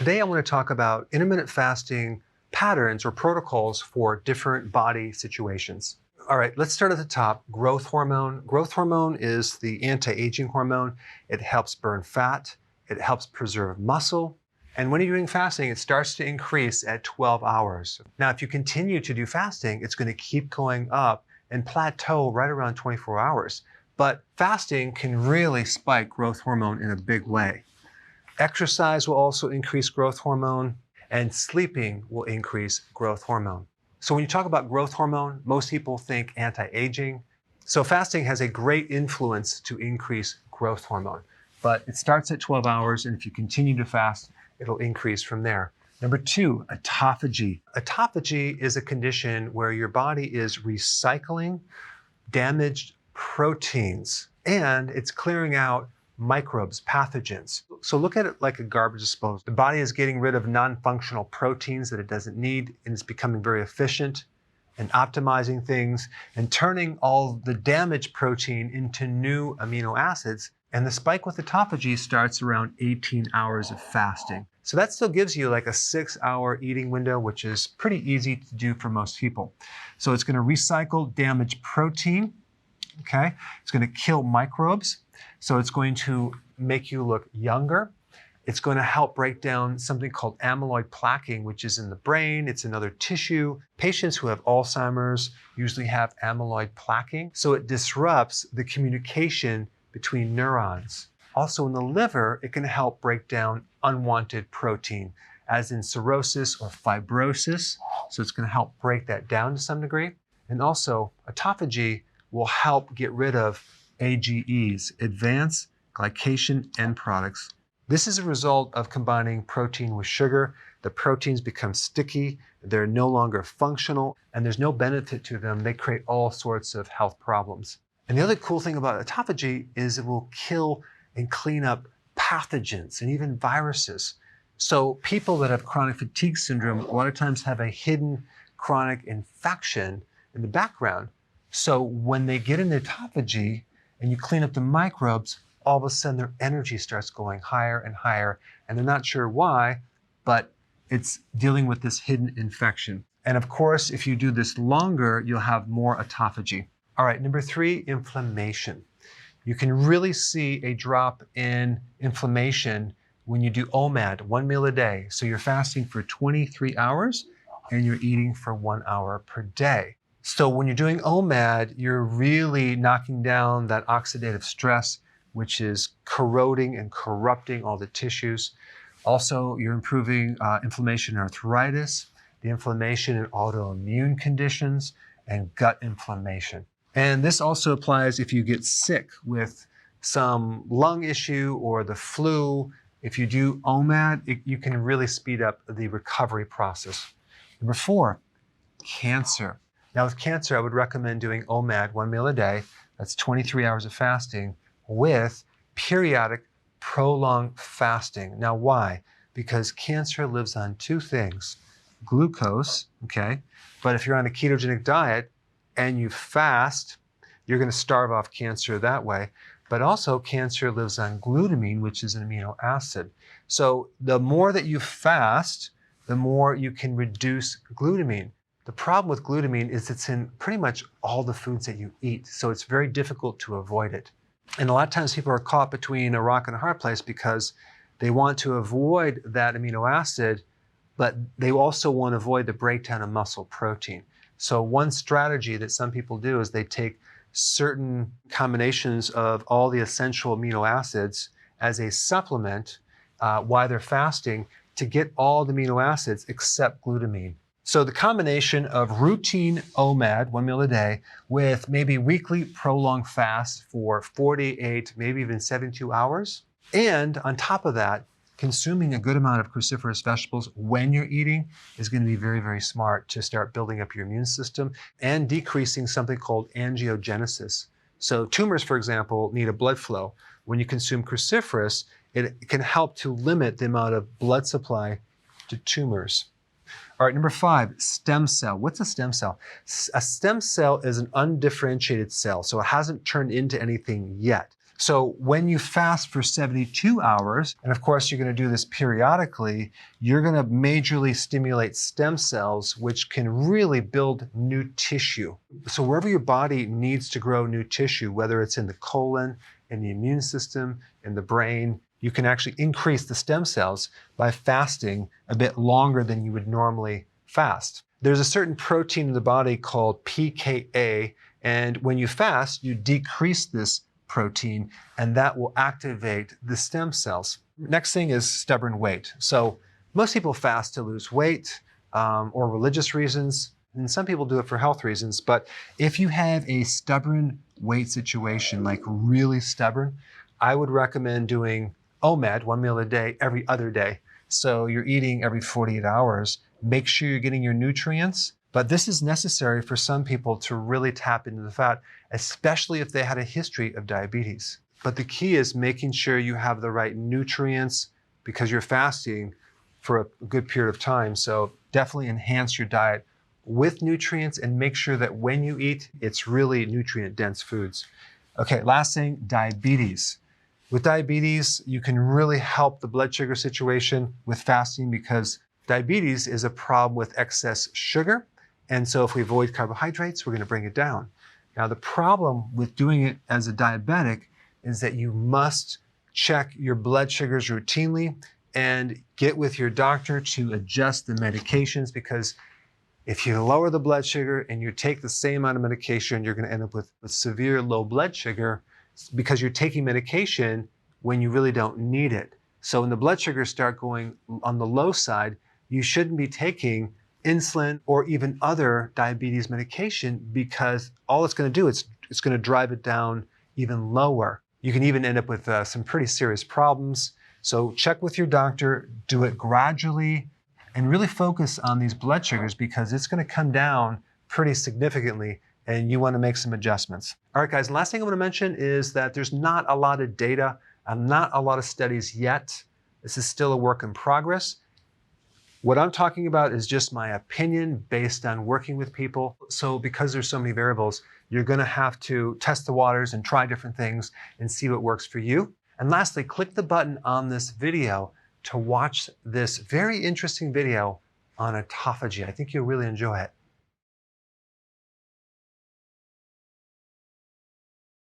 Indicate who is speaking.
Speaker 1: Today I want to talk about intermittent fasting patterns or protocols for different body situations. All right, let's start at the top. Growth hormone. Growth hormone is the anti-aging hormone. It helps burn fat. It helps preserve muscle. And when you're doing fasting, it starts to increase at 12 hours. Now, if you continue to do fasting, it's going to keep going up and plateau right around 24 hours. But fasting can really spike growth hormone in a big way. Exercise will also increase growth hormone, and sleeping will increase growth hormone. So when you talk about growth hormone, most people think anti-aging. So fasting has a great influence to increase growth hormone, but it starts at 12 hours, and if you continue to fast, it'll increase from there. Number 2, autophagy. Autophagy is a condition where your body is recycling damaged proteins, and it's clearing out microbes, pathogens. So look at it like a garbage disposal. The body is getting rid of non-functional proteins that it doesn't need, and it's becoming very efficient and optimizing things and turning all the damaged protein into new amino acids. And the spike with autophagy starts around 18 hours of fasting. So that still gives you like a 6-hour eating window, which is pretty easy to do for most people. So it's going to recycle damaged protein. Okay, it's going to kill microbes. So it's going to make you look younger. It's going to help break down something called amyloid plaquing, which is in the brain. It's another tissue. Patients who have Alzheimer's usually have amyloid plaquing. So it disrupts the communication between neurons. Also in the liver, it can help break down unwanted protein, as in cirrhosis or fibrosis. So it's going to help break that down to some degree. And also autophagy will help get rid of AGEs, advanced glycation end products. This is a result of combining protein with sugar. The proteins become sticky, they're no longer functional, and there's no benefit to them. They create all sorts of health problems. And the other cool thing about autophagy is it will kill and clean up pathogens and even viruses. So people that have chronic fatigue syndrome a lot of times have a hidden chronic infection in the background. So when they get into autophagy and you clean up the microbes, all of a sudden their energy starts going higher and higher, and they're not sure why, but it's dealing with this hidden infection. And of course, if you do this longer, you'll have more autophagy. All right, number 3, inflammation. You can really see a drop in inflammation when you do OMAD, 1 meal a day. So you're fasting for 23 hours and you're eating for 1 hour per day. So when you're doing OMAD, you're really knocking down that oxidative stress, which is corroding and corrupting all the tissues. Also, you're improving inflammation and arthritis, the inflammation in autoimmune conditions, and gut inflammation. And this also applies if you get sick with some lung issue or the flu. If you do OMAD, you can really speed up the recovery process. Number 4, cancer. Now with cancer, I would recommend doing OMAD, 1 meal a day. That's 23 hours of fasting with periodic prolonged fasting. Now why? Because cancer lives on 2 things, glucose, okay? But if you're on a ketogenic diet and you fast, you're going to starve off cancer that way. But also cancer lives on glutamine, which is an amino acid. So the more that you fast, the more you can reduce glutamine. The problem with glutamine is it's in pretty much all the foods that you eat, so it's very difficult to avoid it. And a lot of times people are caught between a rock and a hard place because they want to avoid that amino acid, but they also want to avoid the breakdown of muscle protein. So one strategy that some people do is they take certain combinations of all the essential amino acids as a supplement while they're fasting to get all the amino acids except glutamine. So the combination of routine OMAD, 1 meal a day, with maybe weekly prolonged fast for 48, maybe even 72 hours, and on top of that, consuming a good amount of cruciferous vegetables when you're eating is going to be very, very smart to start building up your immune system and decreasing something called angiogenesis. So tumors, for example, need a blood flow. When you consume cruciferous, it can help to limit the amount of blood supply to tumors. All right, number 5, stem cell. What's a stem cell? A stem cell is an undifferentiated cell, so it hasn't turned into anything yet. So when you fast for 72 hours, and of course you're going to do this periodically, you're going to majorly stimulate stem cells, which can really build new tissue. So wherever your body needs to grow new tissue, whether it's in the colon, in the immune system, in the brain, you can actually increase the stem cells by fasting a bit longer than you would normally fast. There's a certain protein in the body called pKa, and when you fast, you decrease this protein, and that will activate the stem cells. Next thing is stubborn weight. So most people fast to lose weight or religious reasons, and some people do it for health reasons. But if you have a stubborn weight situation, like really stubborn, I would recommend doing OMAD, 1 meal a day, every other day. So you're eating every 48 hours. Make sure you're getting your nutrients. But this is necessary for some people to really tap into the fat, especially if they had a history of diabetes. But the key is making sure you have the right nutrients because you're fasting for a good period of time. So definitely enhance your diet with nutrients and make sure that when you eat, it's really nutrient-dense foods. Okay, last thing, diabetes. With diabetes, you can really help the blood sugar situation with fasting because diabetes is a problem with excess sugar. And so if we avoid carbohydrates, we're going to bring it down. Now, the problem with doing it as a diabetic is that you must check your blood sugars routinely and get with your doctor to adjust the medications, because if you lower the blood sugar and you take the same amount of medication, you're going to end up with severe low blood sugar because you're taking medication when you really don't need it. So when the blood sugars start going on the low side, you shouldn't be taking insulin or even other diabetes medication, because all it's going to do is it's going to drive it down even lower. You can even end up with some pretty serious problems. So check with your doctor, do it gradually, and really focus on these blood sugars because it's going to come down pretty significantly and you want to make some adjustments. All right, guys, and last thing I want to mention is that there's not a lot of data and not a lot of studies yet. This is still a work in progress. What I'm talking about is just my opinion based on working with people. So because there's so many variables, you're going to have to test the waters and try different things and see what works for you. And lastly, click the button on this video to watch this very interesting video on autophagy. I think you'll really enjoy it.